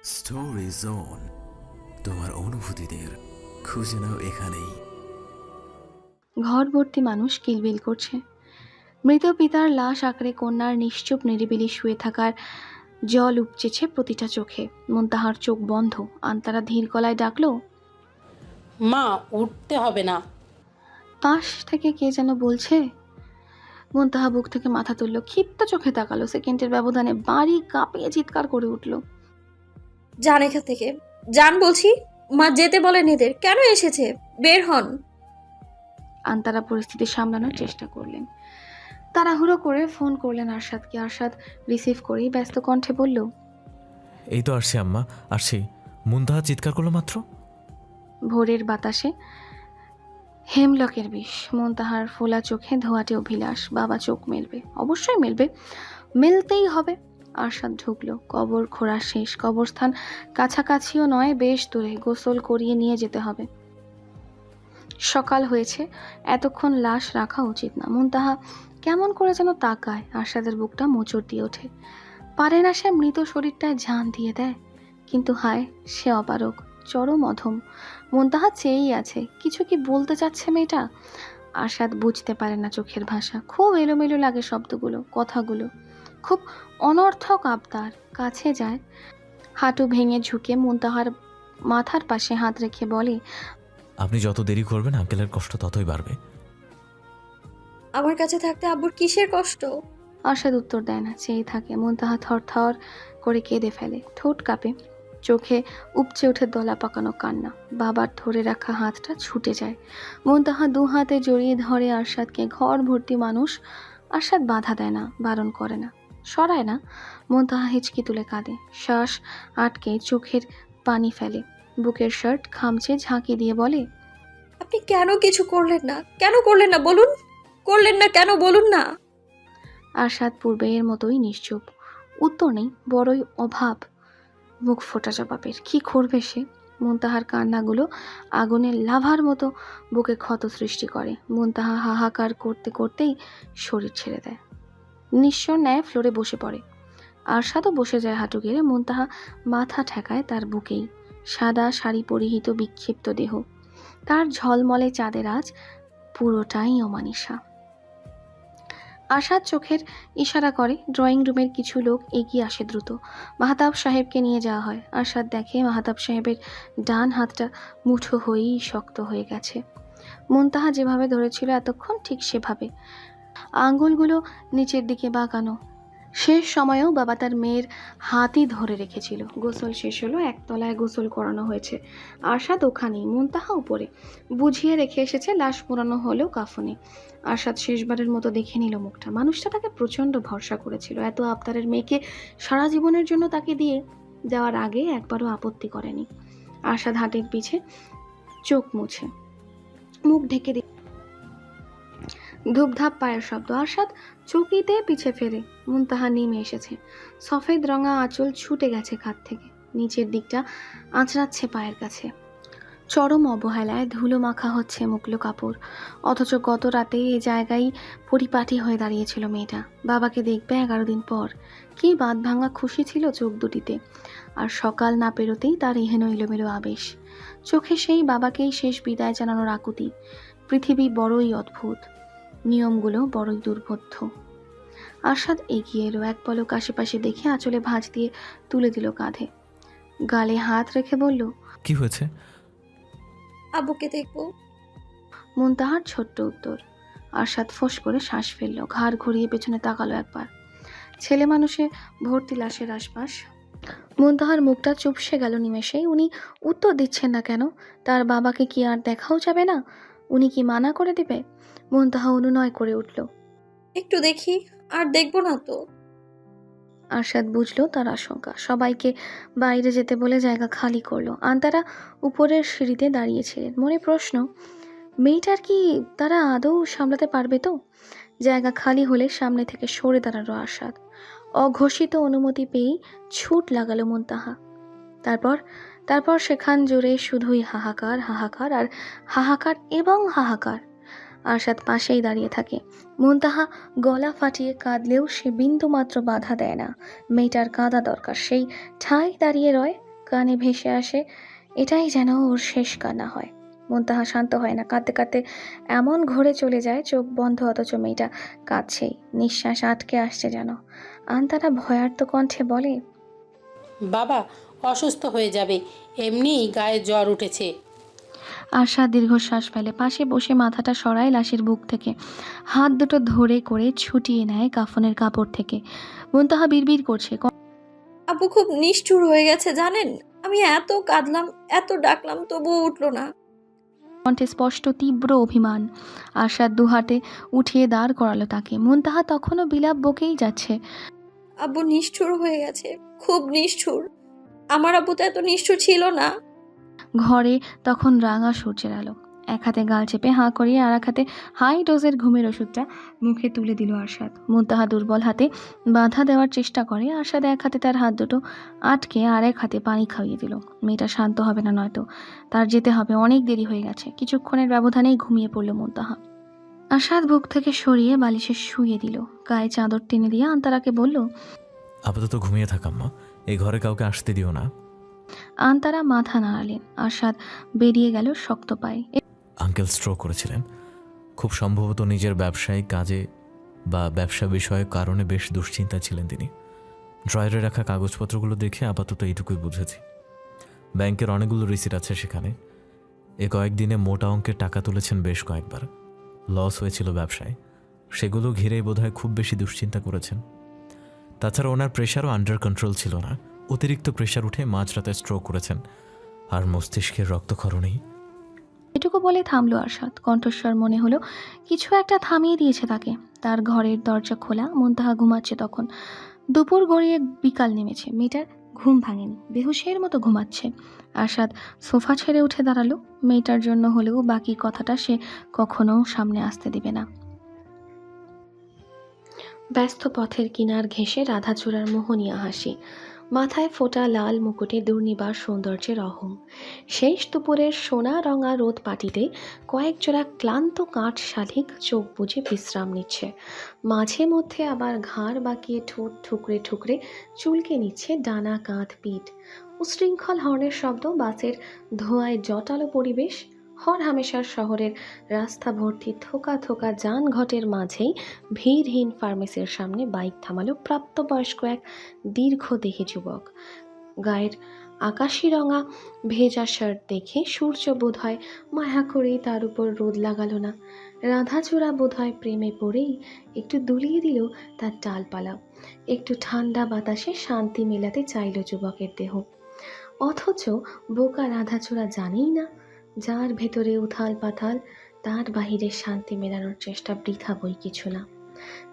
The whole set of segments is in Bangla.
স্টোরি জোন, তোমার অনুভূতিদের খুঁজে নাও এখানেই। ঘর ভর্তি মানুষ কিলবিল করছে। মৃত পিতার লাশ আঁকড়ে কন্যার নিশ্চুপ নিরিবিলি শুয়ে থাকার জল উপচেছে প্রতিটা চোখে। মুনতাহার চোখ বন্ধ। আন্তারা ধীর গলায় ডাকলো, মা, উঠতে হবে না। পাশ থেকে কে যেন বলছে। মুনতাহা বুক থেকে মাথা তুলল, ক্ষিপ্ত চোখে তাকালো। সেকেন্ডের ব্যবধানে বাড়ি কাঁপিয়ে চিৎকার করে উঠল, যান এখান থেকে, যান বলছি। মা যেতে বলেন এদের, কেন এসেছে? বের হন। আন্তারা পরিস্থিতি সামলানোর চেষ্টা করলেন। তাড়াহুড়ো করে ফোন করলেন আরশাদকে। আরশাদ রিসিভ করেই ব্যস্ত কণ্ঠে বলল, এই তো আসছি আম্মা, আসছি। মুনতাহা চিৎকার করলো মাত্র। ভোরের বাতাসে হেমলকের বিষ। মুনতাহার ফোলা চোখে ধোয়াটে অভিলাষ। বাবা চোখ মেলবে, অবশ্যই মেলবে, মেলতেই হবে। আরশাদ ঢুকলো। কবর খোঁড়া শেষ। কবরস্থান কাছাকাছিও নয়, বেশ দূরে। গোসল করিয়ে নিয়ে যেতে হবে। সকাল হয়েছে, এতক্ষণ লাশ রাখা উচিত না। মুনতাহা কেমন করে যেন তাকায়। আরশাদের বুকটা মোচড় দিয়ে ওঠে। পারে না সে মৃত শরীরটায় জান দিয়ে দেয়, কিন্তু হায়, সে অপারগ, চরম অধম। মুনতাহা চেয়েই আছে। কিছু কি বলতে চাচ্ছে মেয়েটা? আরশাদ বুঝতে পারে না চোখের ভাষা। খুব এলোমেলো লাগে শব্দগুলো, কথাগুলো, খুব অনর্থক আবদার। কাছে যায়, হাঁটু ভেঙে ঝুঁকে মুনতাহার মাথার পাশে হাত রেখে বলে, আপনি যত দেরি করবেন আঙ্কেলের কষ্ট ততই বাড়বে। আমার কাছে থাকতে আব্বুর কিসের কষ্ট? আরশাদ উত্তর দেয় না, চেয়ে থাকে। মুনতাহা থরথর করে কেঁদে ফেলে, ঠোঁট কাঁপে, চোখে উপচে ওঠে দলা পাকানো কান্না। বাবার ধরে রাখা হাতটা ছুটে যায়। মুনতাহা দু হাতে জড়িয়ে ধরে আরশাদকে। ঘর ভর্তি মানুষ। আরশাদ বাধা দেয় না, বারণ করে না, সরায় না। মুনতাহা হিচকি তুলে কাঁদে, শ্বাস আটকে চোখের পানি ফেলে। বুকের শার্ট খামচে ঝাঁকি দিয়ে বলে, আপনি কেন কিছু করলেন না? কেন করলেন না বলুন? করলেন না কেন বলুন না? আরশাদ পূর্বের মতোই নিশ্চুপ। উত্তর নেই, বড়ই অভাব মুখ ফোটা জবাবের। কি করবে সে? মুনতাহার কান্নাগুলো আগুনের লাভার মতো বুকে ক্ষত সৃষ্টি করে। মুনতাহা হাহাকার করতে করতেই শরীর ছেড়ে দেয়। নিঃস্বর ন্যায় ফ্লোরে বসে পড়ে। আরশাদও বসে যায় হাঁটু গেড়ে। মুনতাহা মাথা ঠেকায় তার বুকেই। সাদা শাড়ি পরিহিত বিক্ষিপ্ত দেহ, তার ঝলমলে চাঁদের আজ পুরোটাই অমানিসা। আরশাদ চোখের ইশারা করে। ড্রয়িং রুমের কিছু লোক এগিয়ে আসে দ্রুত। মাহতাব সাহেবকে নিয়ে যাওয়া হয়। আরশাদ দেখে মাহতাব সাহেবের ডান হাতটা মুঠো হয়েই শক্ত হয়ে গেছে। মুনতাহা যেভাবে ধরেছিল এতক্ষণ, ঠিক সেভাবে, আঙ্গুলগুলো নিচের দিকে বাঁকানো। শেষ সময়েও বাবা তার মেয়ের হাতই ধরে রেখেছিল। গোসল শেষ হলো, একতলায় গোসল করানো হয়েছে। আরশাদ ওখানেই, মুনতাহা উপরে। বুঝিয়ে রেখে এসেছে লাশ পোড়ানো হলেও কাফনে। আরশাদ শেষবারের মতো দেখে নিল মুখটা। মানুষটা তাকে প্রচণ্ড ভরসা করেছিল। এত আবতারের মেয়েকে সারা জীবনের জন্য তাকে দিয়ে দেওয়ার আগে একবারও আপত্তি করেনি। আরশাদ হাতের পিছে চোখ মুছে মুখ ঢেকে দিয়ে ধূপধাপ পায়ের শব্দ। আরশাদ চৌকিতে পিছে ফেরে। মুনতাহা নেমে এসেছে। সফেদ রঙা আঁচল ছুটে গেছে খাট থেকে, নিচের দিকটা আঁচড়াচ্ছে পায়ের কাছে। চরম অবহেলায় ধুলো মাখা হচ্ছে মুকলো কাপড়। অথচ গত রাতে এই জায়গায় পরিপাটি হয়ে দাঁড়িয়েছিল মেয়েটা। বাবাকে দেখবে 11 দিন পর। কি বাঁধ ভাঙা খুশি ছিল চোখ দুটিতে। আর সকাল না পেরোতেই তার এহেন এলোমেলো আবেশ। চোখে সেই বাবাকেই শেষ বিদায় জানানোর আকুতি। পৃথিবী বড়ই অদ্ভুত, নিয়মগুলো বড়ই দুর্বোধ্য। আরশাদ এগিয়ে এলো। এক পলক আশেপাশে দেখে আঁচলে ভাঁজ দিয়ে তুলে দিল কাঁধে। গালে হাত রেখে বলল, কি হয়েছে? আব্বুকে দেখবো। মুনতাহার ছোট্ট উত্তর। আরশাদ ফোঁস করে শ্বাস ফেলল। ঘাড় ঘুরিয়ে পেছনে তাকালো একবার। ছেলে মানুষে ভর্তি লাশের আশপাশ। মুনতাহার মুখটা চুপসে গেল নিমেষেই। উনি উত্তর দিচ্ছেন না কেন? তার বাবাকে কি আর দেখাও যাবে না? উনি কি মানা করে দেবে? মুনতাহা অনুনয় করে উঠল। একটু দেখি, আর দেখবো না তো। আরশাদ বুঝলো তার আশঙ্কা। সবাইকে বাইরে যেতে বলে জায়গা খালি করলো। আন্তারা উপরের সিঁড়িতে দাঁড়িয়েছিলেন। মনে প্রশ্ন, মেয়েটার কি তারা আদৌ সামলাতে পারবে তো? জায়গা খালি হলে সামনে থেকে সরে দাঁড়ালো আরশাদ। অঘোষিত অনুমতি পেয়েই ছুট লাগালো মুনতাহা। তারপর তারপর সেখান জুড়ে শুধুই হাহাকার, হাহাকার আর হাহাকার এবং হাহাকার। আরশাদ পাশেই দাঁড়িয়ে থাকে। মুনতাহা গলা ফাটিয়ে কাঁদলেও সে বিন্দুমাত্র বাধা দেয় না। মেয়েটার কাঁদা দরকার, সেই ঠায় দাঁড়িয়ে রয়। কানে ভেসে আসে এটাই যেন ওর শেষ কান্না হয়। মুনতাহা শান্ত হয় না, কাঁদতে কাঁদতে এমন ঘরে চলে যায়, চোখ বন্ধ, অথচ মেয়েটা কাঁদছেই, নিঃশ্বাস আটকে আসছে যেন। আন্তারা ভয়ার্ত কণ্ঠে বলে, বাবা অসুস্থ হয়ে যাবে, এমনিই গায়ে জ্বর উঠেছে। আশা দীর্ঘশ্বাস ফেলে, পাশে বসে মাথাটা সরায় লাশের বুক থেকে, হাত দুটো ধরে করে ছুটিয়ে নেয় কাফনের কাপড় থেকে। মুনতাহা বিড়বিড় করছে, আব্বু খুব নিষ্ঠুর হয়ে গেছে জানেন। আমি এত কাঁদলাম, এত ডাকলাম, তবুও উঠলো না। কণ্ঠে স্পষ্ট তীব্র অভিমান। আশাদ দুহাতে উঠিয়ে দাঁড় করালো তাকে। মুনতাহা তখনও বিলাপ বকেই যাচ্ছে। আব্বু নিষ্ঠুর হয়ে গেছে, খুব নিষ্ঠুর। আমার আব্বু তো এত নিষ্ঠুর ছিল না। ঘরে তখন রাঙা সূর্যের আলো। এক হাতে গাল চেপে হাঁ করিয়ে আর এক হাতে হাই ডোজের ঘুমের ওষুধটা মুখে তুলে দিল আরশাদ। মুনতাহা দুর্বল হাতে বাধা দেওয়ার চেষ্টা করে। আরশাদ এক হাতে তার হাত দুটো আটকে আর এক হাতে পানি খাইয়ে দিল। মেয়েটা শান্ত হবে না, নয়তো তার যেতে হবে, অনেক দেরি হয়ে গেছে। কিছুক্ষণের ব্যবধানেই ঘুমিয়ে পড়ল মুনতাহা। আরশাদ বুক থেকে সরিয়ে বালিশে শুয়ে দিল, গায়ে চাদর টেনে দিয়ে আন্তারাকে বলল, আপাতত ঘুমিয়ে থাক আম্মা, এই ঘরে কাউকে আসতে দিও না। আন্তারা মাথা নাড়ালেন। আরশাদ বেরিয়ে গেল শক্ত পায়ে। আঙ্কেল স্ট্রোক করেছিলেন, খুব সম্ভবত নিজের ব্যবসায়িক কাজে বা ব্যবসা বিষয়ক কারণে বেশ দুশ্চিন্তায় ছিলেন তিনি। ড্রয়ারে রাখা কাগজপত্রগুলো দেখে আপাতত এইটুকুই বুঝেছি। ব্যাংকের অনেকগুলো রিসিট আছে সেখানে। এ কয়েকদিনে মোটা অঙ্কের টাকা তুলেছেন বেশ কয়েকবার। লস হয়েছিল ব্যবসায়, সেগুলো ঘিরেই বোধহয় খুব বেশি দুশ্চিন্তা করেছেন। তাছাড়া ওনার প্রেশারও আন্ডার কন্ট্রোল ছিল না, অতিরিক্ত প্রেশার উঠে মাঝরাতে স্ট্রোক করেছেন, আর মস্তিষ্কের রক্তক্ষরণেই। এটুকু বলে থামলো আরশাদ। কণ্ঠস্বর মনে হলো কিছু একটা থামিয়ে দিয়েছে তাকে। তার ঘরের দরজা খোলা। মুনতাহা ঘুমাচ্ছে তখন। দুপুর গড়িয়ে বিকাল নেমেছে, মেয়েটার ঘুম ভাঙেনি, বেহুশের মতো ঘুমাচ্ছে। আরশাদ সোফা ছেড়ে উঠে দাঁড়ালো। মেয়েটার জন্য হলেও বাকি কথাটা সে কখনো সামনে আসতে দিবে না। ব্যস্ত পথের কিনার ঘেঁষে রাধাচূড়ার মোহনীয় হাসি, মাথায় ফোঁটা লাল মুকুটে দুর্নিবার সৌন্দর্যের অহং। শেষ দুপুরের সোনা রঙা রোদ পাটিতে কয়েক জোড়া ক্লান্ত কাঠ শালিক চোখ বুজে বিশ্রাম নিচ্ছে। মাঝে মধ্যে আবার ঘাড় বাঁকিয়ে ঠোঁট ঠুকরে ঠুকরে চুলকে নিচ্ছে ডানা, কাঁধ, পিঠ। উশৃঙ্খল হর্নের শব্দ, বাসের ধোঁয়ায় জটালো পরিবেশ। হরহামেশার শহরের রাস্তা ভর্তি থোকা থোকা যানঘটের মাঝেই ভিড়হীন ফার্মেসির সামনে বাইক থামালো প্রাপ্তবয়স্ক এক দীর্ঘদেহী যুবক। গায়ের আকাশি রঙা ভেজা শার্ট দেখে সূর্য বোধহয় মায়া করেই তার উপর রোদ লাগালো না। রাধাচূড়া বোধহয় প্রেমে পড়েই একটু দুলিয়ে দিল তার ডালপালা। একটু ঠান্ডা বাতাসে শান্তি মেলাতে চাইল যুবকের দেহ। অথচ বোকা রাধাচূড়া জানেই না, যার ভেতরে উথাল পাথাল, তার বাহিরে শান্তি মেলানোর চেষ্টা বৃথা বই কিছু না।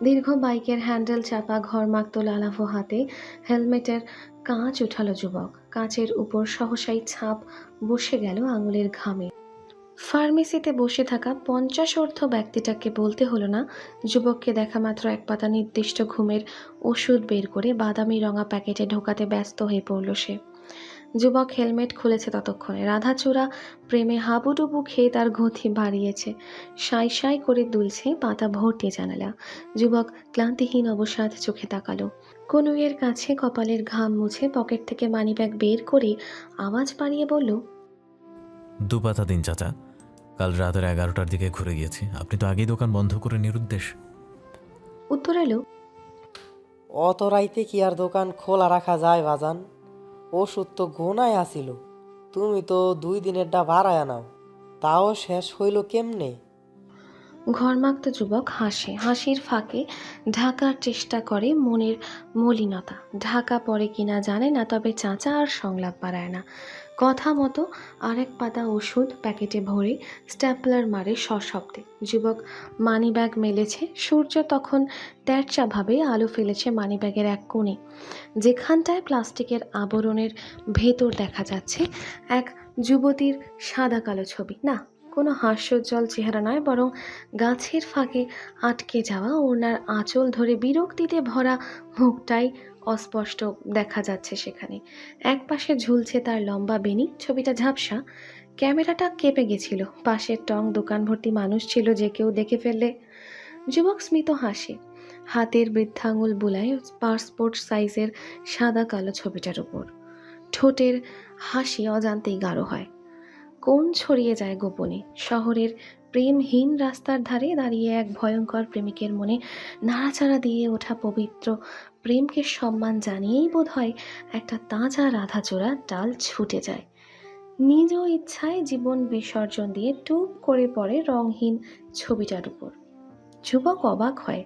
দীর্ঘ বাইকের হ্যান্ডেল চাপা ঘরমাক্ত লালাভো হাতে হেলমেটের কাঁচ উঠালো যুবক। কাঁচের উপর সহসাই ছাপ বসে গেল আঙুলের ঘামে। ফার্মেসিতে বসে থাকা 50 ব্যক্তিটাকে বলতে হলো না, যুবককে দেখা মাত্র এক পাতা নির্দিষ্ট ঘুমের ওষুধ বের করে বাদামি রঙা প্যাকেটে ঢোকাতে ব্যস্ত হয়ে পড়ল সে। যুবক হেলমেট খুলেছে ততক্ষণে। রাধাচূড়া প্রেমে হাবুডুবু খেয়ে তার গতি বাড়িয়েছে। সাই সাই করে দুলছে পাতা ভর্তি জানালা। যুবক ক্লান্তিহীন অবসাদ চোখে তাকালো। কনুইয়ের কাছে কপালের ঘাম মুছে পকেট থেকে মানিব্যাগ বের করে আওয়াজ বাড়িয়ে বলল, 2 পাতা দিন চাচা, কাল রাতের 11টার দিকে ঘুরে গিয়েছি। আপনি তো আগেই দোকান বন্ধ করে নিরুদ্দেশ। উত্তর এলো, অত রাইতে কি আর দোকান খোলা রাখা যায় বাজান? ওষুধ তো গোনায় আসিল, তুমি তো 2 দিনেরটা বাড়ায়া নাও, তাও শেষ হইল কেমনে? ঘরমাক্ত যুবক হাসে। হাসির ফাঁকে ঢাকার চেষ্টা করে মনের মলিনতা। ঢাকা পড়ে কিনা জানে না, তবে চাচা আর সংলাপ বাড়ায় না। কথা মতো আরেক পাতা ওষুধ প্যাকেটে ভরে স্ট্যাপলার মারে সশব্দে। যুবক মানিব্যাগ মেলেছে। সূর্য তখন তেরচাভাবে আলো ফেলেছে মানিব্যাগের এক কোণে, যেখানটায় প্লাস্টিকের আবরণের ভেতর দেখা যাচ্ছে এক যুবতীর সাদা কালো ছবি। না, কোনো হাস্যোজ্জ্বল চেহারা নয়, বরং গাছের ফাঁকে আটকে যাওয়া ওড়নার আঁচল ধরে বিরক্তিতে ভরা মুখটাই অস্পষ্ট দেখা যাচ্ছে সেখানে। একপাশে ঝুলছে তার লম্বা বেনি। ছবিটা ঝাপসা, ক্যামেরাটা কেঁপে গেছিল। পাশের টং দোকান ভর্তি মানুষ ছিল, যে কেউ দেখে ফেললে। যুবক স্মিত হাসে, হাতের বৃদ্ধাঙ্গুল বুলায় পাসপোর্ট সাইজের সাদা কালো ছবিটার উপর। ঠোঁটের হাসি অজান্তেই গাঢ় হয়, কোন ছড়িয়ে যায় গোপনে। শহরের প্রেমহীন রাস্তার ধারে দাঁড়িয়ে এক ভয়ঙ্কর প্রেমিকের মনে নাড়াচাড়া দিয়ে ওঠা পবিত্র প্রেমকে সম্মান জানিয়েই বোধ হয় একটা তাজা রাধাচূড়া ডাল ছুটে যায়, নিজ ইচ্ছায় জীবন বিসর্জন দিয়ে টুপ করে পড়ে রংহীন ছবিটার উপর। যুবক অবাক হয়,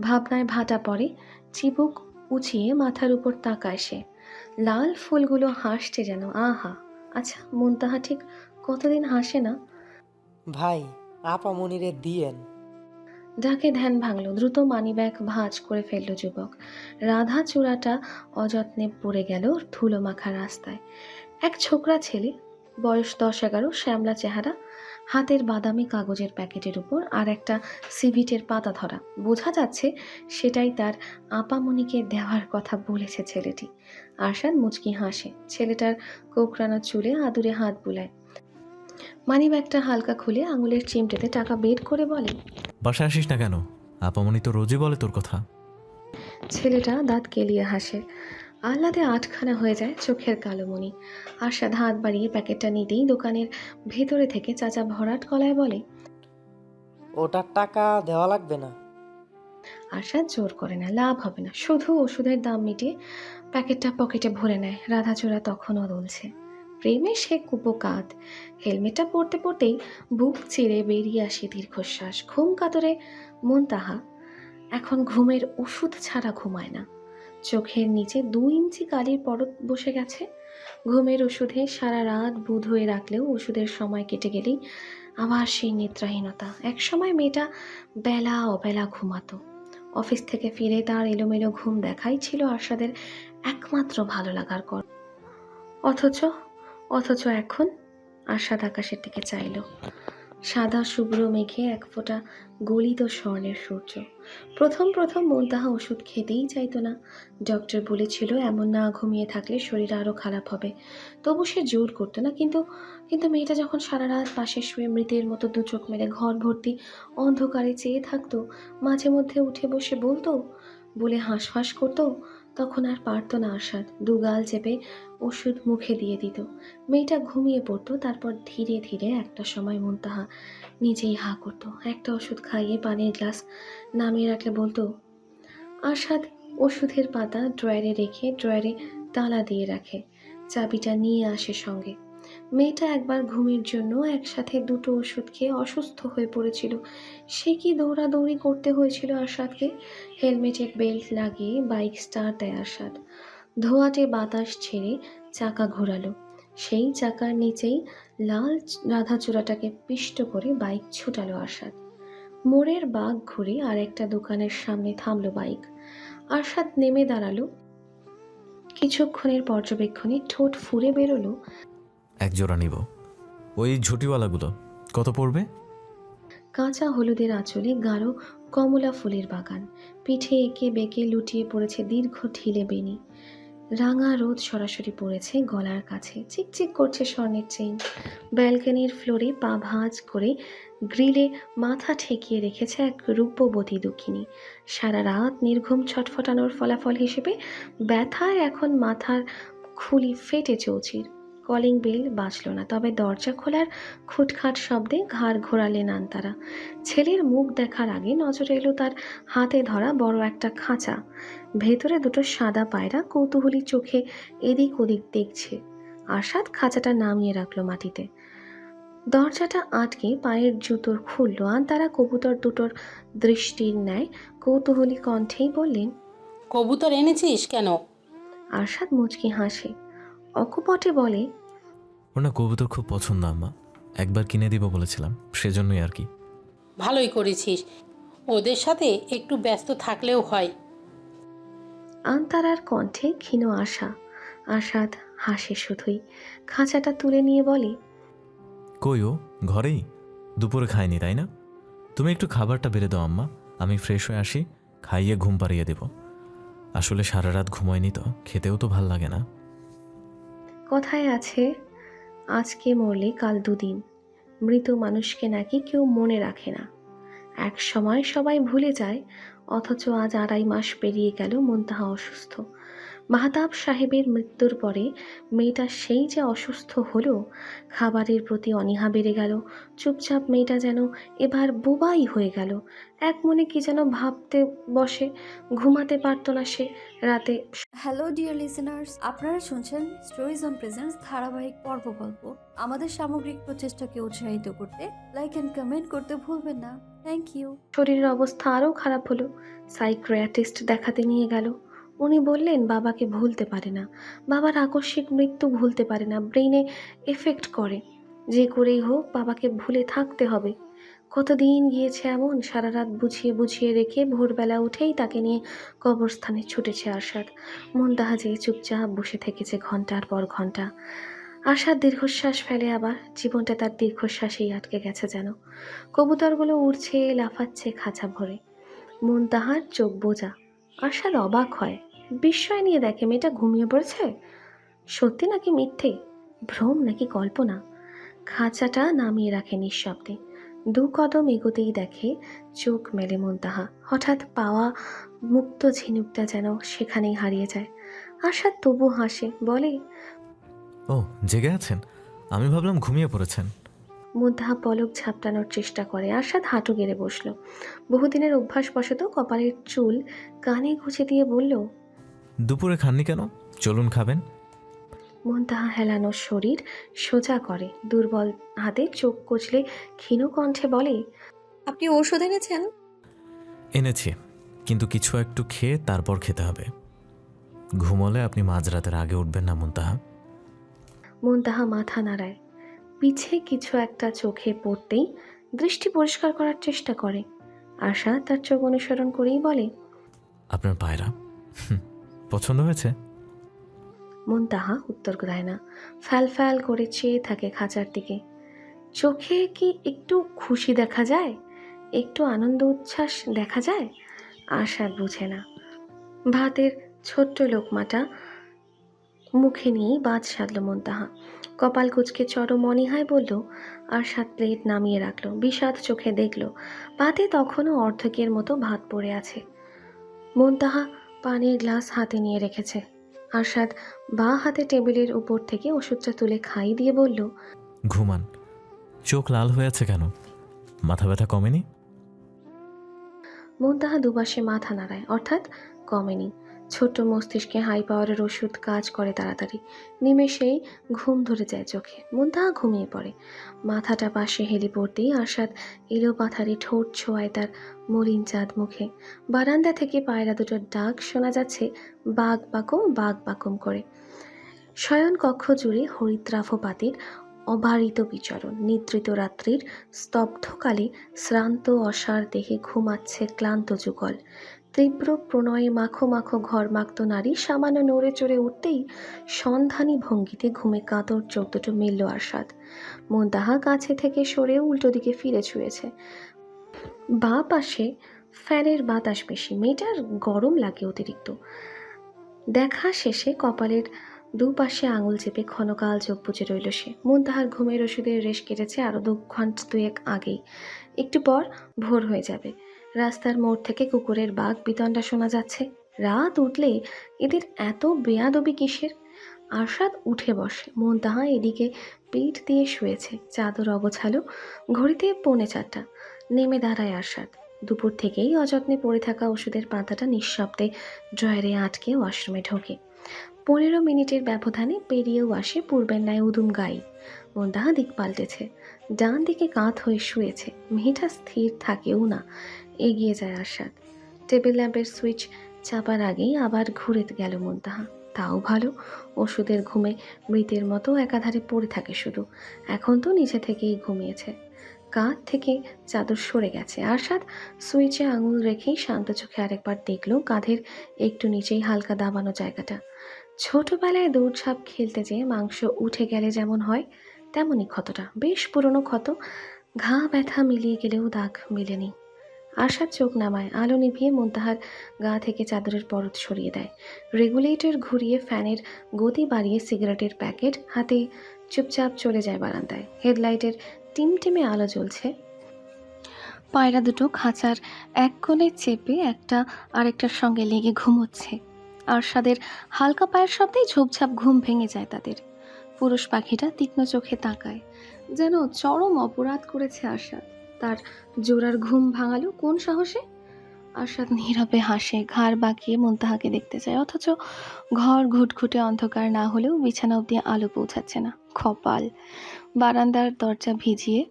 ভাবনায় ভাটা পড়ে, চিবুক উঁচিয়ে মাথার উপর তাকায় সে। লাল ফুলগুলো হাসছে যেন, আহা। আচ্ছা, মুনতাহা ঠিক কতদিন হাসে না? ভাই, আপা মনিরে দিয়েন। ডাকে ধ্যান ভাঙল, দ্রুত মানিব্যাগ ভাঁজ করে ফেলল যুবক। রাধা চূড়াটা অযত্নে পড়ে গেল ধুলো মাখা রাস্তায়। এক ছোকরা ছেলে, বয়স 10-11, শ্যামলা চেহারা, হাতের বাদামি কাগজের প্যাকেটের উপর আর একটা সিভিটের পাতা ধরা। বোঝা যাচ্ছে সেটাই তার আপামনিকে দেওয়ার কথা বলেছে ছেলেটি। আরশাদ মুচকি হাসে, ছেলেটার কোকড়ানো চুলে আদুরে হাত বুলায়। মানিব্যাগটা হালকা খুলে আঙুলের চিমটেতে টাকা বের করে বলে, বাসায় আসিস না কেন? আপামনি তো রোজই বলে তোর কথা। ছেলেটা দাঁত কেলিয়ে হাসে, আহ্লাদে আটখানা হয়ে যায় চোখের কালোমণি। আরশাদ হাত বাড়িয়ে প্যাকেটটা নিতেই দোকানের ভেতরে থেকে চাচা ভরাট গলায় বলে, ওটার টাকা দেওয়া লাগবে না। আরশাদ জোর করে না, লাভ হবে না, শুধু ওষুধের দাম মিটিয়ে প্যাকেটটা পকেটে ভরে নেয়। রাধাচূড়া তখনও দুলছে, প্রেমে সে কুপোকাত। হেলমেটটা পরতে পরতেই বুক চিরে বেরিয়ে আসে দীর্ঘশ্বাস। ঘুম কাতরে মুনতাহা এখন ঘুমের ওষুধ ছাড়া ঘুমায় না। চোখের নিচে 2 ইঞ্চি কালির পরত বসে গেছে। ঘুমের ওষুধে সারা রাত বুঁদ হয়ে রাখলেও ওষুধের সময় কেটে গেলেই আবার সেই নিদ্রাহীনতা। একসময় মেয়েটা বেলা অবেলা ঘুমাতো। অফিস থেকে ফিরে তার এলোমেলো ঘুম দেখাই ছিল আরশাদের একমাত্র ভালো লাগার কর। অথচ এখন আরশাদ আকাশের দিকে চাইল। সাদা শুভ্র মেঘে এক ফোঁটা গলিত স্বর্ণের সূর্য। প্রথম মুনতাহা ওষুধ খেতেই চাইতো না। ডক্টর বলেছিল এমন না ঘুমিয়ে থাকলে শরীর আরও খারাপ হবে। তবু সে জোর করতো না। কিন্তু মেয়েটা যখন সারা রাত পাশে শুয়ে মৃতের মতো 2 চোখ মেলে ঘর ভর্তি অন্ধকারে চেয়ে থাকতো, মাঝে মধ্যে উঠে বসে বলতো বলে হাঁস করতো, তখন আর পারতো না আরশাদ। 2 গাল চেপে ওষুধ মুখে দিয়ে দিত। মেয়েটা ঘুমিয়ে পড়তো। তারপর ধীরে ধীরে একটা সময় মুনতাহা নিজেই হা করতো। একটা ওষুধ খাইয়ে পানির গ্লাস নামিয়ে রাখলে বলতো, আরশাদ ওষুধের পাতা ড্রয়ারে রেখে ড্রয়ারে তালা দিয়ে রাখে, চাবিটা নিয়ে আসে সঙ্গে। মেয়েটা একবার ঘুমের জন্য একসাথে 2টো ওষুধ খেয়ে অসুস্থ হয়ে পড়েছিল। সে কি দৌড়াদৌড়ি করতে হয়েছিল আরশাদকে। হেলমেটের বেল্ট লাগিয়ে বাইক স্টার্ট দেয় আরশাদ। ধোঁয়াটে বাতাস ছেড়ে চাকা ঘোরালো। সেই চাকার নিচেই লাল রাধাচূড়াটাকে পিষ্ট করে বাইক ছুটালো আরশাদ। মোড়ের বাঁক ঘুরে আর একটা দোকানের সামনে থামলো বাইক। আরশাদ নেমে দাঁড়ালো। কিছুক্ষণের পর্যবেক্ষণে ঠোঁট ফুঁড়ে বেরোলো, 1 জোড়া নিব। ওই ঝুটিওয়ালাগুলো কত পড়বে? কাঁচা হলুদের আঁচলে গাঢ় কমলা ফুলের বাগান। পিঠে এঁকে বেঁকে লুটিয়ে পড়েছে দীর্ঘ ঢিলে বেনি। রাঙা রোদ সরাসরি পড়েছে গলার কাছে। চিকচিক করছে স্বর্ণের চেইন। ব্যালকনির ফ্লোরে পা ভাঁজ করে গ্রিলে মাথা ঠেকিয়ে রেখেছে এক রূপবতী দুঃখিনী। সারা রাত নির্ঘুম ছটফটানোর ফলাফল হিসেবে ব্যথায় এখন মাথার খুলি ফেটে চৌচির। কলিং বেল বাজল না, তবে দরজা খোলার খুটখাট শব্দে ঘাড় ঘোরালেন আনতারা। ছেলের মুখ দেখার আগে নজরে এলো তার হাতে ধরা বড় একটা খাঁচা। ভেতরে 2টো সাদা পায়রা কৌতূহলী চোখে এদিক ওদিক দেখছে। আরশাদ খাঁচাটা নামিয়ে রাখলো মাটিতে। দরজাটা আটকে পায়ের জুতোর খুলল। আনতারা কবুতর 2টোর দৃষ্টির ন্যায় কৌতূহলী কণ্ঠেই বললেন, কবুতর এনেছিস কেন? আরশাদ মুচকি হাসে, অকপটে বলে, ওর না কবুতর খুব পছন্দ আম্মা, একবার কিনে দিব বলেছিলাম, সেজন্যই আর কি। ভালোই করেছিস, ওদের সাথে একটু ব্যস্ত থাকলেও হয়। আনতারার কণ্ঠে ক্ষীণ আশা। আরশাদ হাসে শুধুই। খাঁচাটা তুলে নিয়ে বলে, কই ও ঘরেই? দুপুরে খায়নি তাই না? তুমি একটু খাবারটা বেড়ে দাও আম্মা, আমি ফ্রেশ হয়ে আসি, খাইয়ে ঘুম পাড়িয়ে দেব। আসলে সারা রাত ঘুমায়নি তো, খেতেও তো ভাল লাগে না। কথায় আছে আজকে মরলে কাল 2 দিন। মৃত মানুষকে নাকি কেউ মনে রাখে না। এক সময় সবাই ভুলে যায়, অথচ আজ 2.5 মাস পেরিয়ে গেল মুনতাহা অসুস্থ। মাহতাব সাহেবের মৃত্যুর পরে মেয়েটা সেই যে অসুস্থ হলো, খাবারের প্রতি অনীহা বেড়ে গেল। চুপচাপ মেয়েটা যেন এবার বোবাই হয়ে গেল। এক মনে কি যেন ভাবতে বসে, ঘুমাতে পারত না সে রাতে। হ্যালো ডিয়ার লিসেনার্স, আপনারা শুনছেন স্টোরিজ অন প্রেজেন্স ধারাবাহিক পর্ব গল্প। আমাদের সামগ্রিক প্রচেষ্টাকে উৎসাহিত করতে লাইক অ্যান্ড কমেন্ট করতে ভুলবেন না। Thank you. শরীরের অবস্থা আরও খারাপ হলো। সাইকিয়াট্রিস্ট দেখাতে নিয়ে গেল। উনি বললেন বাবাকে ভুলতে পারে না, বাবার আকস্মিক মৃত্যু ভুলতে পারে না, ব্রেইনে এফেক্ট করে। যে করেই হোক বাবাকে ভুলে থাকতে হবে। কতদিন গিয়েছে এমন, সারা রাত বুঝিয়ে বুঝিয়ে রেখে ভোরবেলা উঠেই তাকে নিয়ে কবরস্থানে ছুটেছে আরশাদ। মুনতাহা যেয়ে চুপচাপ বসে থেকেছে ঘন্টার পর ঘন্টা। আরশাদ দীর্ঘশ্বাস ফেলে, আবার জীবনটা তার দীর্ঘশ্বাসেই আটকে গেছে যেন। কবুতরগুলো উড়ছে, লাফাচ্ছে খাঁচা ভরে। মুনতাহার চোখ বোঝা। আরশাদ অবাক হয়, বিস্ময় নিয়ে দেখে মেয়েটা ঘুমিয়ে পড়েছে। সত্যি নাকি মিথ্যে, ভ্রম নাকি কল্পনা। খাঁচাটা নামিয়ে রাখে নিঃশব্দে। 2 কদম এগোতেই দেখে চোখ মেলে মুনতাহা। হঠাৎ পাওয়া মুক্ত ঝিনুকটা যেন সেখানেই হারিয়ে যায়। আরশাদ তবু হাসে, বলে, ও জেগে আছেন? আমি ভাবলাম ঘুমিয়ে পড়েছেন। মুনতাহা পলক ঝাপটানোর চেষ্টা করে। আরশাদ হাঁটু গেড়ে বসলো। বহুদিনের অভ্যাসবশত কপালের চুল কানে গুঁজে দিয়ে বলল, দুপুরে খাননি কেন? চলুন খাবেন। মুনতাহা হেলানো শরীর সোজা করে, দুর্বল হাতে চোখ কচলে ক্ষীণ কণ্ঠে বলে, আপনি ঔষধ এনেছেন? এনেছি, কিন্তু কিছু একটু খেয়ে তারপর খেতে হবে। ঘুমোলে আপনি মাঝরাতের আগে উঠবেন না মুনতাহা। মুনতাহা মাথা নাড়ায়। পিছে কিছু একটা চোখে পড়তেই দৃষ্টি পরিষ্কার করার চেষ্টা করে। আশা তার চোখ অনুসরণ করেই বলে, আপনার পায়রা পছন্দ হয়েছে? মুনতাহা উত্তর দেয় না, ফ্যাল ফ্যাল করে চেয়ে থাকে খাঁচার দিকে। চোখে কি একটু খুশি দেখা যায়, একটু আনন্দ উচ্ছ্বাস দেখা যায়? আশা বুঝে না। ভাতের ছোট্ট লোকমাটা মুখে নিয়েই বাজ সাধল মুনতাহা। কপাল কুঁচকে চরম অনীহায় বলল, আর 7 প্লেট নামিয়ে রাখলো। বিষাদ চোখে দেখল পাতে তখনও অর্ধেকের মতো ভাত পড়ে আছে। মুনতাহা পানির গ্লাস হাতে নিয়ে রেখেছে। আরশাদ বাঁ হাতে টেবিলের উপর থেকে ওষুধটা তুলে খাই দিয়ে বলল, ঘুমান। চোখ লাল হয়ে আছে কেন? মাথা ব্যথা কমেনি? মুনতাহা দুপাশে মাথা নাড়ায়, অর্থাৎ কমেনি। ছোট্ট মস্তিষ্কে হাই পাওয়ারের ওষুধ কাজ করে তাড়াতাড়ি। নিমেষেই ঘুম ধরে যায় চোখে। মুনতাহা ঘুমিয়ে পড়ে। মাথাটা পাশে হেলে পড়তেই আরশাদ এলো পাথারি ঠোঁট ছোঁয়ায় তার মলিন চাঁদ মুখে। বারান্দা থেকে পায়রা দুটোর ডাক শোনা যাচ্ছে বাঘ বাকম করে। শয়ন কক্ষ জুড়ে হরিদ্রাভ পাতির অবারিত বিচরণ। নিদ্রিত রাত্রির স্তব্ধকালে শ্রান্ত অসার দেহে ঘুমাচ্ছে ক্লান্ত যুগল। তীব্র প্রণয়ে মাখো মাখো ঘর মাখত নারী সামান্য নড়ে চড়ে উঠতেই সন্ধানী ভঙ্গিতে ঘুমে কাতর চোখ দুটো মিলল আরশাদ। মুনতাহা কাছে থেকে সরেও উল্টো দিকে ফিরে ছুঁয়েছে। বাঁ পাশে ফ্যানের বাতাস বেশি, মেয়েটার গরম লাগে অতিরিক্ত। দেখা শেষে কপালের দুপাশে আঙুল চেপে ক্ষণকাল চোখ বুজে রইল সে। মুনতাহার ঘুমের ওষুধের রেশ কেটেছে আরও 2 ঘন্টা 2 আগেই। একটু পর ভোর হয়ে যাবে। রাস্তার মোড় থেকে কুকুরের বাঘ বিতণ্ডা শোনা যাচ্ছে। রাত উঠলে এদের এত বেয়াদবি কিসের? আরশাদ উঠে বসে। মুনতাহা এদিকে পিঠ দিয়ে শুয়েছে, চাদর অগোছালো। ঘড়িতে 3:45। নেমে দাঁড়ায় আরশাদ। দুপুর থেকেই অযত্নে পড়ে থাকা ওষুধের পাতাটা নিঃশব্দে ড্রয়ারে আটকে ওয়াশরুমে ঢোকে। 15 মিনিটের ব্যবধানে পেরিয়েও আসে পূর্বের ন্যায় উদুম গাই। মুনতাহা দিক পাল্টেছে, ডান দিকে কাঁধ হয়ে শুয়েছে। মেয়েটা স্থির থাকেও না। এগিয়ে যায় আরশাদ। টেবিল ল্যাম্পের সুইচ চাপার আগেই আবার ঘুরে গেল মুনতাহা। তাও ভালো, ওষুধের ঘুমে মৃতের মতো একাধারে পড়ে থাকে শুধু। এখন তো নিচে থেকেই ঘুমিয়েছে। কাঁধ থেকে চাদর সরে গেছে। আরশাদ সুইচে আঙুল রেখেই শান্ত চোখে আরেকবার দেখল কাঁধের একটু নিচেই হালকা দাবানো জায়গাটা। ছোটবেলায় দৌড়ঝাঁপ খেলতে যেয়ে মাংস উঠে গেলে যেমন হয় তেমনই ক্ষতটা। বেশ পুরনো ক্ষত, ঘা ব্যথা মিলিয়ে গেলেও দাগ মেলেনি। আরশাদ চোখ নামায়। আলো নিভিয়ে মুনতাহার গা থেকে চাদরের পরত সরিয়ে দেয়। রেগুলেটর ঘুরিয়ে ফ্যানের গতি বাড়িয়ে সিগারেটের প্যাকেট হাতে চুপচাপ চলে যায় বারান্দায়। হেডলাইটের টিমটিমে আলো জ্বলছে। পায়রা দুটো খাঁচার এক কোণে চেপে একটা আরেকটার সঙ্গে লেগে ঘুমোচ্ছে। আরশাদের হালকা পায়ের শব্দেই ঝোপঝাপ ঘুম ভেঙে যায় তাদের। পুরুষ পাখিটা তীক্ষ্ণ চোখে তাকায়, যেন চরম অপরাধ করেছে আরশাদ। তার জোরার ঘুম ভাঙালো কোন সাহসে? আরশাদ নীরবে হাসে, ঘাড় বাঁকিয়ে মুনতাহাকে দেখতে চায়, অথচ ঘর ঘুটঘুটে অন্ধকার না হলেও বিছানা অব্দি আলো পৌঁছাচ্ছে না। কপাল। বারান্দার দরজা ভিজিয়ে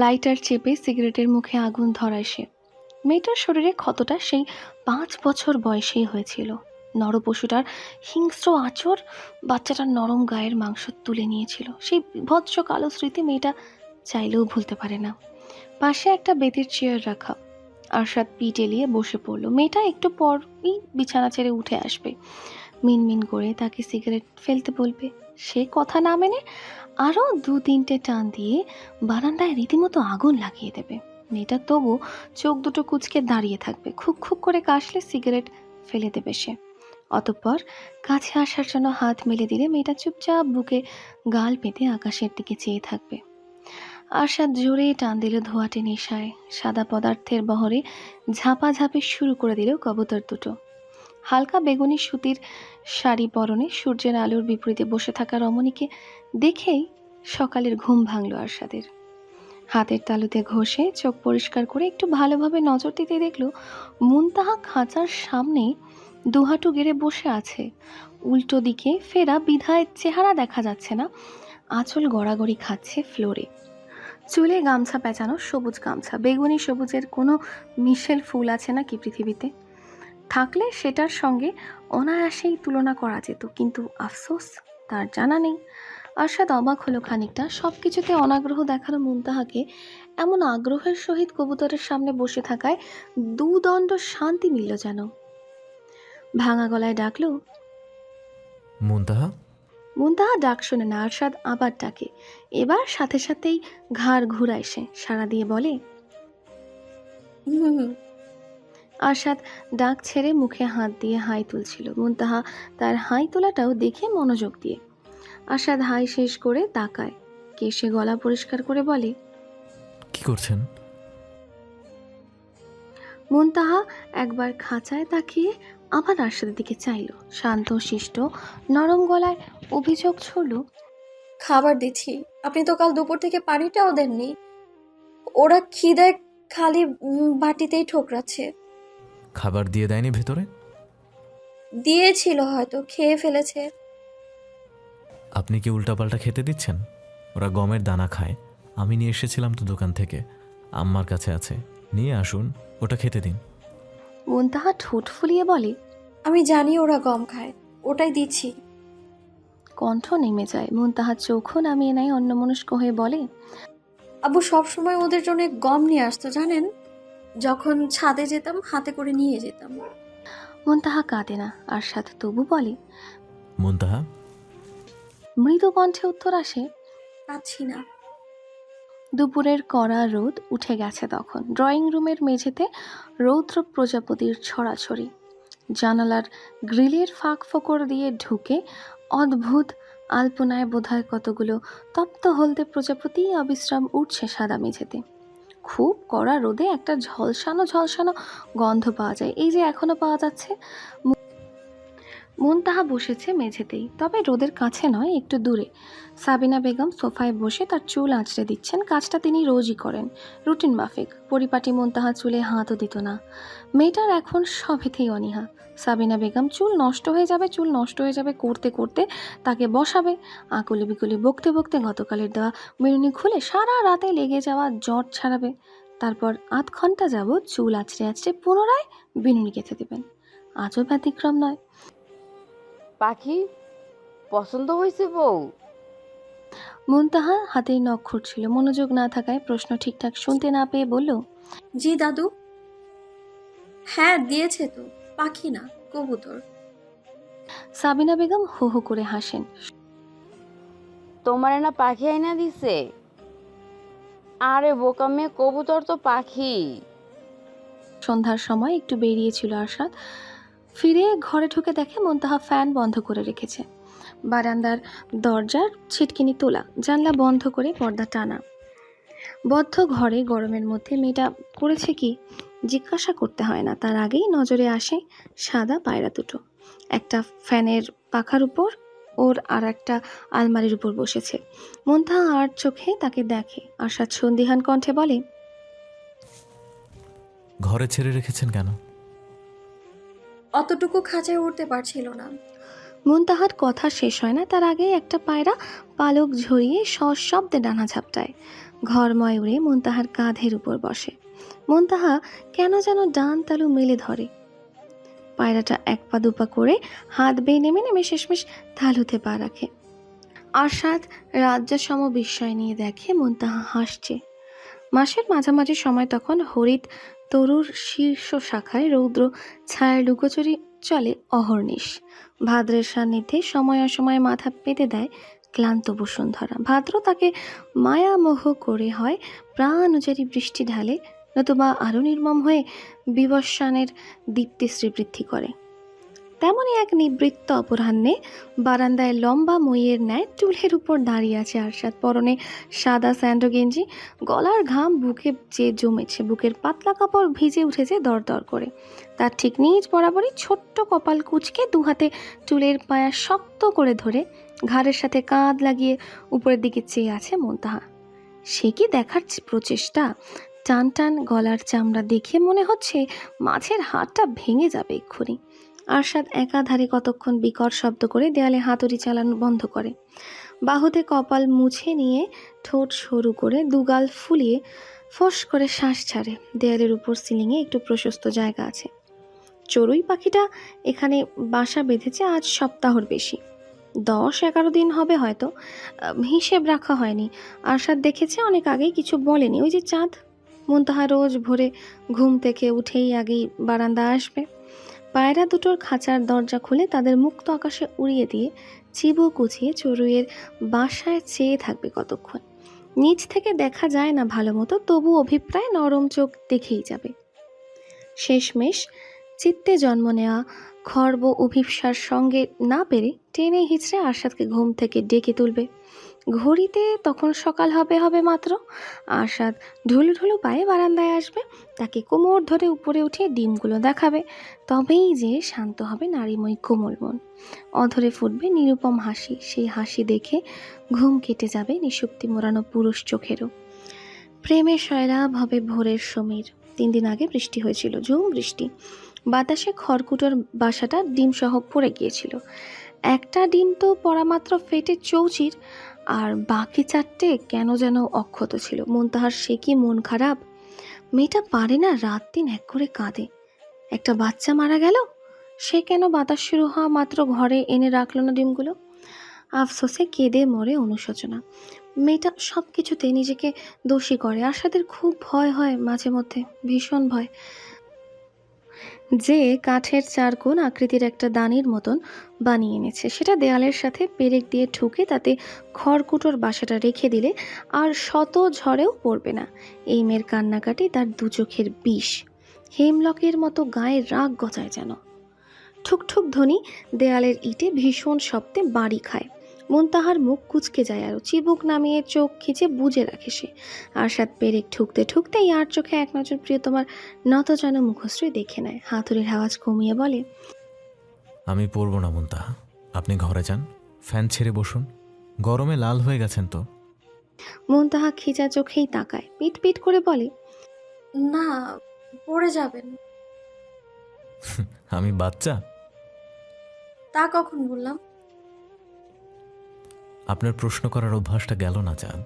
লাইটার চেপে সিগারেটের মুখে আগুন ধরায় সে। মেয়েটার শরীরে ক্ষতটা সেই 5 বছর বয়সেই হয়েছিল। নরপশুটার হিংস্র আঁচড় বাচ্চাটার নরম গায়ের মাংস তুলে নিয়েছিল। সেই বিভৎস কালো স্মৃতি মেয়েটা চাইলেও ভুলতে পারে না। পাশে একটা বেতের চেয়ার রাখা। আরশাদ পিঠ এলিয়ে বসে পড়ল। মেয়েটা একটু পরই বিছানা ছেড়ে উঠে আসবে, মিনমিন করে তাকে সিগারেট ফেলতে বলবে। সে কথা না মেনে আরও 2-3টে টান দিয়ে বারান্দায় রীতিমতো আগুন লাগিয়ে দেবে। মেয়েটা তবু চোখ দুটো কুঁচকে দাঁড়িয়ে থাকবে। খুব খুব করে কাশলে সিগারেট ফেলে দেবে সে। অতঃপর কাছে আসার জন্য হাত মেলে দিলে মেয়েটা চুপচাপ বুকে গাল পেতে আকাশের দিকে চেয়ে থাকবে। আরশাদ জোরে টান দিল ধোঁয়াটে নেশায়। সাদা পদার্থের বহরে ঝাপাঝাপি শুরু করে দিল কবুতর দুটো। হালকা বেগুনি সুতির শাড়ি পরনে সূর্যের আলোর বিপরীতে বসে থাকা রমণীকে দেখেই সকালের ঘুম ভাঙল আরশাদের। হাতের তালুতে ঘষে চোখ পরিষ্কার করে একটু ভালোভাবে নজর দিতে দেখল মুনতাহা খাঁচার সামনে দুহাঁটু গেড়ে বসে আছে। উল্টো দিকে ফেরা বিধায় চেহারা দেখা যাচ্ছে না। আঁচল গড়াগড়ি খাচ্ছে ফ্লোরে। চুলে গামছা পেঁচানো, সবুজ গামছা। বেগুনি সবুজের কোনো মিশেল ফুল আছে নাকি পৃথিবীতে? থাকলে সেটার সঙ্গে অনায়াসেই তুলনা করা যেত, কিন্তু আফসোস তার জানা নেই। আরশাদ অবাক হলো খানিকটা। সব কিছুতে অনাগ্রহ দেখানো মুনতাহাকে এমন আগ্রহের সহিত কবুতরের সামনে বসে থাকায় দুদণ্ড শান্তি মিলল যেন। ভাঙা গলায় ডাকলো, মুনতাহা। মুনতাহা ডাক শোনে না। আরশাদ আবার ডাকে। এবার সাথে সাথেই ঘাড় ঘুরায় সে, সাড়া দিয়ে বলে, হুম। আরশাদ ডাক ছেড়ে মুখে হাত দিয়ে হাই তুলছিল। মুনতাহা তার হাই তোলাটাও দেখে মনোযোগ দিয়ে। আরশাদ হাই শেষ করে তাকায়, কেশে গলা পরিষ্কার করে বলে, কি করছেন? মুনতাহা একবার খাঁচায় তাকিয়ে আবার আরশাদের দিকে চাইল। শান্ত শিষ্ট নরম গলায় অভিযোগ ছড়ল, খাবার দিচ্ছি, আপনি তো কাল দুপুর থেকে পানিটাও দেননি। ওরা খিদায় খালি বাটিতেই ঠোকরাচ্ছে। খাবার দিয়ে দেয়নি ভেতরে? দিয়েছিল, হয়তো খেয়ে ফেলেছে। আপনি কি উল্টাপাল্টা খেতে দিচ্ছেন? ওরা গমের দানা খায়। আমি নিয়ে এসেছিলাম তো দোকান থেকে, আম্মার কাছে আছে, নিয়ে আসুন, ওটা খেতে দিন। মুনতাহা ঠোঁট ফুলিয়ে বলে, আমি জানি ওরা গম খায়, ওটাই দিচ্ছি। কণ্ঠ নেমে যায়। মুনতাহা চোখও নামিয়ে নেয়, অন্যমনস্ক হয়ে বলে, আব্বু সবসময় ওদের জন্য গম নিয়ে আসতো জানেন। যখন ছাদে যেতাম হাতে করে নিয়ে যেতাম। মুনতাহা কাঁদে না। আরশাদ তবু বলে, মুনতাহা। মৃদু কণ্ঠে উত্তর আসে, পাচ্ছি না। দুপুরের কড়া রোদ উঠে গেছে তখন। ড্রয়িং রুমের মেঝেতে রৌদ্র প্রজাপতির ছড়াছড়ি। জানালার গ্রিলের ফাঁক ফোকর দিয়ে ঢুকে অদ্ভুত আলপনায় বোধহয় কতগুলো তপ্ত হলদে প্রজাপতি অবিশ্রাম উঠছে সাদা মেঝেতে। খুব কড়া রোদে একটা ঝলসানো ঝলসানো গন্ধ পাওয়া যায়, এই যে এখনো পাওয়া যাচ্ছে। মুনতাহা বসেছে মেঝেতেই, তবে রোদের কাছে নয়, একটু দূরে। সাবিনা বেগম সোফায় বসে তার চুল আঁচড়ে দিচ্ছেন। কাজটা তিনি রোজই করেন, রুটিন মাফিক। পরিপাটি মুনতাহা চুলে হাতও দিত না। মেয়েটার এখন সবেতেই অনীহা। সাবিনা বেগম চুল নষ্ট হয়ে যাবে করতে করতে তাকে বসাবে। আকুলি বিকুলি বকতে বকতে গতকালের দেওয়া বিনুনি খুলে সারা রাতে লেগে যাওয়া জট ছাড়াবে। তারপর 8 ঘন্টা যাবৎ চুল আঁচড়ে আঁচড়ে পুনরায় বিনুনি গেঁথে দেবেন। আজও ব্যতিক্রম নয়। পাখি পছন্দ হয়েছে বউ? মুনতাহা হাতেই নখ খুঁড়ছিল। মনোযোগ না থাকায় প্রশ্ন ঠিকঠাক শুনতে না পেয়ে বলল, জি দাদু। হ্যাঁ দিয়েছে তো, পাখি না কবুতর। সাবিনা বেগম হো হো করে হাসেন। তোমার না পাখি আইনা দিছে? আরে বোকা মেয়ে, কবুতর তো পাখি। সন্ধ্যার সময় একটু বেরিয়েছিল আরশাদ। ফিরে ঘরে ঢুকে দেখে মুনতাহা ফ্যান বন্ধ করে রেখেছে। বারান্দার দরজার ছিটকিনি তোলা, জানলা বন্ধ করে পর্দা টানা। বদ্ধ ঘরে গরমের মধ্যে মেয়েটা করেছে কি জিজ্ঞাসা করতে হয় না, তার আগেই নজরে আসে সাদা পায়রা দুটো। একটা ফ্যানের পাখার উপর, ওর আর একটা আলমারির উপর বসেছে। মুনতাহা আর চোখে তাকে দেখে। আশাদ সন্দিহান কণ্ঠে বলে, ঘরে ছেড়ে রেখেছেন কেন? অতটুকু খাঁচায় উঠতে পারছিল না। মুনতাহার কথা শেষ হয় না তার আগেই একটা পায়রা পালক ঝরিয়ে সশব্দে ডানা ঝাপটায়, ঘরময় উড়ে মুনতাহার কাঁধের উপর বসে। মুনতাহা কেন যেন ডান তালু মেলে ধরে। পায়রাটা এক পা দুপা করে হাত বেয়ে নেমে নেমে শেষমেশ তালুতে পা রাখে। আশাদ রাজ্যসম বিস্ময় নিয়ে দেখে মুনতাহা হাসছে। মাসের মাঝামাঝি সময় তখন হরিৎ তরুর শীর্ষ শাখায় রৌদ্র ছায়ার লুকোচুরি চলে অহর্নিশ। ভাদ্রের সান্নিধ্যে সময় অসময়ে মাথা পেতে দেয় ক্লান্ত বসুন্ধরা। ভাদ্র তাকে মায়ামোহ করে হয় প্রাণোজারি বৃষ্টি ঢালে, নতুবা আরও নির্মম হয়ে বিবস্বানের দীপ্তিশ্রী বৃদ্ধি করে। তেমনই এক নিবৃত্ত অপরাহ্নে বারান্দায় লম্বা মইয়ের ন্যায় টুলের উপর দাঁড়িয়ে আছে আরশাদ। পরনে সাদা স্যান্ডো গেঞ্জি, গলার ঘাম বুকে যে জমেছে, বুকের পাতলা কাপড় ভিজে উঠেছে দরদর করে। তার ঠিক নিজ বরাবরই ছোট্ট কপাল কুঁচকে দুহাতে চুলের পায়া শক্ত করে ধরে ঘাড়ের সাথে কাঁধ লাগিয়ে উপরের দিকে চেয়ে আছে মুনতাহা। সে কি দেখার প্রচেষ্টা? টান টান গলার চামড়া দেখে মনে হচ্ছে মাঝের হাড়টা ভেঙে যাবে এক্ষুনি। আরশাদ একাধারে কতক্ষণ বিকট শব্দ করে দেয়ালে হাতুড়ি চালানো বন্ধ করে, বাহুতে কপাল মুছে নিয়ে ঠোঁট সরু করে দুগাল ফুলিয়ে ফস করে শ্বাস ছাড়ে। দেয়ালের উপর সিলিংয়ে একটু প্রশস্ত জায়গা আছে। চড়ুই পাখিটা এখানে বাসা বেঁধেছে আজ সপ্তাহর বেশি, 10-11 দিন হবে হয়তো, হিসেব রাখা হয়নি। আরশাদ দেখেছে অনেক আগেই, কিছু বলেনি। ওই যে চাঁদ। মুনতাহা রোজ ভোরে ঘুম থেকে উঠেই আগেই বারান্দা আসবে, পায়রা দুটোর খাঁচার দরজা খুলে তাদের মুক্ত আকাশে উড়িয়ে দিয়ে চিবু কুচিয়ে চড়ুইয়ের বাসায় চেয়ে থাকবে কতক্ষণ। নিচ থেকে দেখা যায় না ভালো মতো, তবু অভিপ্রায় নরম চোখ দেখেই যাবে। শেষমেশ চিত্তে জন্ম নেওয়া খর্ব অভিপ্সার সঙ্গে না পেরে টেনে হিচড়ে আরশাদকে ঘুম থেকে ডেকে তুলবে। ঘড়িতে তখন সকাল হবে হবে মাত্র। আরশাদ ঢুলু ঢুলু পায়ে বারান্দায় আসবে, তাকে কোমর ধরে উপরে উঠে ডিমগুলো দেখাবে। তবেই যে শান্ত হবে নারীময়ী কোমল মন, অধরে ফুটবে নিরুপম হাসি। সেই হাসি দেখে ঘুম কেটে যাবে নিশুক্তি মোড়ানো পুরুষ চোখেরও। প্রেমে শৈলাভ হবে ভোরের সমীর। 3 দিন আগে বৃষ্টি হয়েছিল, ঝুম বৃষ্টি। বাতাসে খড়কুটোর বাসাটা ডিমসহ পড়ে গিয়েছিল। একটা ডিম তো পড়া মাত্র ফেটে চৌচির, আর বাকি 4টে কেন যেন অক্ষত ছিল। মুনতাহার সে কি মন খারাপ! মেয়েটা পারে না রাত দিন এক করে কাঁদে। একটা বাচ্চা মারা গেল, সে কেন বাতাস শুরু হওয়া মাত্র ঘরে এনে রাখলো না ডিমগুলো? আফসোসে কেঁদে মরে অনুশোচনা। মেয়েটা সব কিছুতে নিজেকে দোষী করে। আশাদের খুব ভয় হয় মাঝে মধ্যে, ভীষণ ভয়। যে কাঠের 4 কোণ আকৃতির একটা দানির মতন বানিয়ে এনেছে, সেটা দেয়ালের সাথে পেরেক দিয়ে ঠুকে তাতে খড়কুটোর বাসাটা রেখে দিলে আর শত ঝড়েও পড়বে না। এই মেয়ের কান্নাকাটি তার 2 চোখের বিষ। হেমলকের মতো গায়ে রাগ গজায় যেন। ঠুকঠুক ধ্বনি দেয়ালের ইটে ভীষণ শব্দে বাড়ি খায়। মুনতাহার মুখ কুচকে যায়, আরও চিবুক নামিয়ে চোখ খিচে বুজে রাখে সে। আরশাদ পেরেক ঠুকতে ঠুকতেই আর চোখে এক নজর প্রিয়তমার নত যেন মুখশ্রী দেখে নেয়। হাতুড়ির আওয়াজ কমিয়ে বলে, আমি পড়ব না মুনতাহা, আপনি ঘরে যান, ফ্যান ছেড়ে বসুন, গরমে লাল হয়ে গেছেন তো। মুনতাহা খিচা চোখেই তাকায়, পিট পিট করে বলে, না, পড়ে যাবেন। আমি বাচ্চা? তা কখন বললাম? আপনার প্রশ্ন করার অভ্যাসটা গেল না চাঁদ।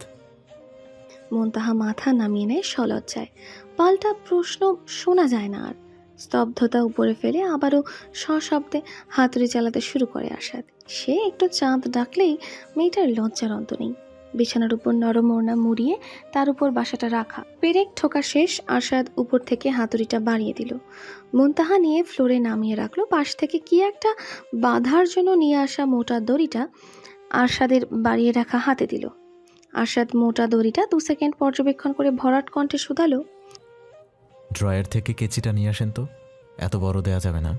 মুনতাহা মাথা নামিয়ে নেয় সলজ্জায়। পাল্টা প্রশ্ন শোনা যায় না আর। স্তব্ধতা উপরে ফেলে আবারও সশব্দে হাতুড়ি চালাতে শুরু করে আরশাদ। সে একটু চাঁদ ডাকলেই মেয়েটার লজ্জার অন্ত নেই। বিছানার উপর নরম ওড়না মুড়িয়ে তার উপর বাসাটা রাখা। পেরেক ঠোকা শেষ, আরশাদ উপর থেকে হাতুড়িটা বাড়িয়ে দিল। মুনতাহা নিয়ে ফ্লোরে নামিয়ে রাখলো। পাশ থেকে কি একটা বাঁধার জন্য নিয়ে আসা মোটা দড়িটা আরশাদের বাড়িয়ে রাখা হাতে দিল। আরশাদ মোটা দড়িটা 2 সেকেন্ড পর্যবেক্ষণ করে ভরাট কণ্ঠে শুধালো, ড্রয়ার থেকে কেচিটা নিয়ে আসেন তো, এত বড় দেয়া যাবে না।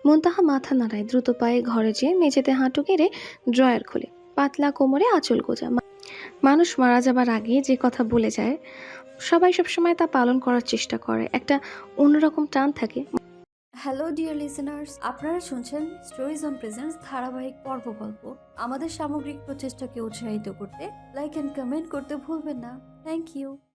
মুনতাহা মাথা নাড়ায়। দ্রুত পায়ে ঘরে যেয়ে মেঝেতে হাঁটু গেড়ে ড্রয়ার খোলে। পাতলা কোমরে আঁচল গোজা। মানুষ মারা যাবার আগে যে কথা বলে যায়, সবাই সবসময় তা পালন করার চেষ্টা করে। একটা অন্যরকম টান থাকে হ্যালো ডিয়ার লিসেনার্স, আপনারা শুনছেন স্টোরিজ অন প্রেজেন্স ধারাবাহিক পর্ব গল্প। আমাদের সামগ্রিক প্রচেষ্টাকে উৎসাহিত করতে লাইক অ্যান্ড কমেন্ট করতে ভুলবেন না। Thank you.